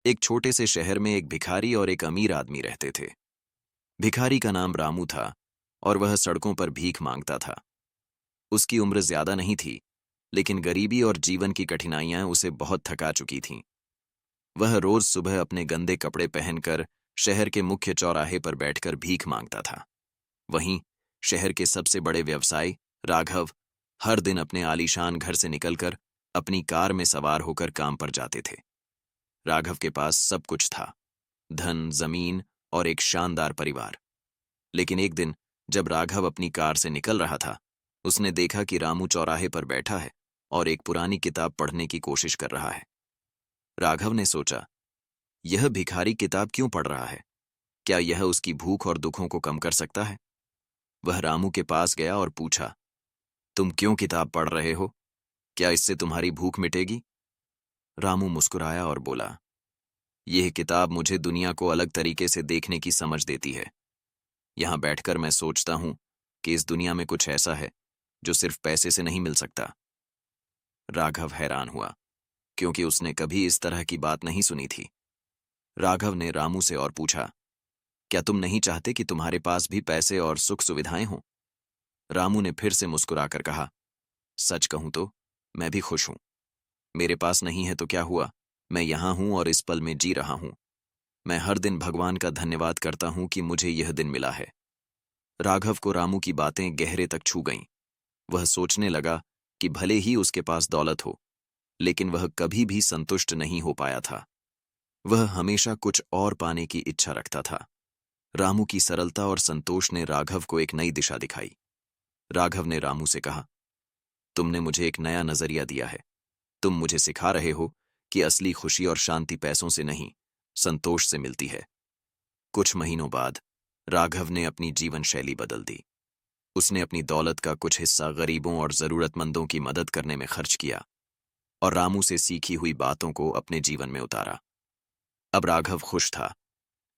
एक छोटे से शहर में एक भिखारी और एक अमीर आदमी रहते थे। भिखारी का नाम रामू था और वह सड़कों पर भीख मांगता था। उसकी उम्र ज्यादा नहीं थी, लेकिन गरीबी और जीवन की कठिनाइयां उसे बहुत थका चुकी थीं। वह रोज सुबह अपने गंदे कपड़े पहनकर शहर के मुख्य चौराहे पर बैठकर भीख मांगता था। वहीं शहर के सबसे बड़े व्यवसायी राघव हर दिन अपने आलीशान घर से निकलकर अपनी कार में सवार होकर काम पर जाते थे। राघव के पास सब कुछ था, धन, जमीन और एक शानदार परिवार। लेकिन एक दिन जब राघव अपनी कार से निकल रहा था, उसने देखा कि रामू चौराहे पर बैठा है और एक पुरानी किताब पढ़ने की कोशिश कर रहा है। राघव ने सोचा, यह भिखारी किताब क्यों पढ़ रहा है? क्या यह उसकी भूख और दुखों को कम कर सकता है? वह रामू के पास गया और पूछा, तुम क्यों किताब पढ़ रहे हो? क्या इससे तुम्हारी भूख मिटेगी? रामू मुस्कुराया और बोला, यह किताब मुझे दुनिया को अलग तरीके से देखने की समझ देती है। यहां बैठकर मैं सोचता हूं कि इस दुनिया में कुछ ऐसा है जो सिर्फ पैसे से नहीं मिल सकता। राघव हैरान हुआ, क्योंकि उसने कभी इस तरह की बात नहीं सुनी थी। राघव ने रामू से और पूछा, क्या तुम नहीं चाहते कि तुम्हारे पास भी पैसे और सुख सुविधाएं हों? रामू ने फिर से मुस्कुराकर कहा, सच कहूं तो मैं भी खुश हूं। मेरे पास नहीं है तो क्या हुआ, मैं यहां हूं और इस पल में जी रहा हूं। मैं हर दिन भगवान का धन्यवाद करता हूं कि मुझे यह दिन मिला है। राघव को रामू की बातें गहरे तक छू गईं। वह सोचने लगा कि भले ही उसके पास दौलत हो, लेकिन वह कभी भी संतुष्ट नहीं हो पाया था। वह हमेशा कुछ और पाने की इच्छा रखता था। रामू की सरलता और संतोष ने राघव को एक नई दिशा दिखाई। राघव ने रामू से कहा, तुमने मुझे एक नया नजरिया दिया है। तुम मुझे सिखा रहे हो कि असली खुशी और शांति पैसों से नहीं, संतोष से मिलती है। कुछ महीनों बाद राघव ने अपनी जीवन शैली बदल दी। उसने अपनी दौलत का कुछ हिस्सा गरीबों और जरूरतमंदों की मदद करने में खर्च किया और रामू से सीखी हुई बातों को अपने जीवन में उतारा। अब राघव खुश था,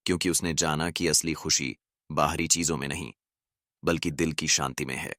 क्योंकि उसने जाना कि असली खुशी बाहरी चीजों में नहीं, बल्कि दिल की शांति में है।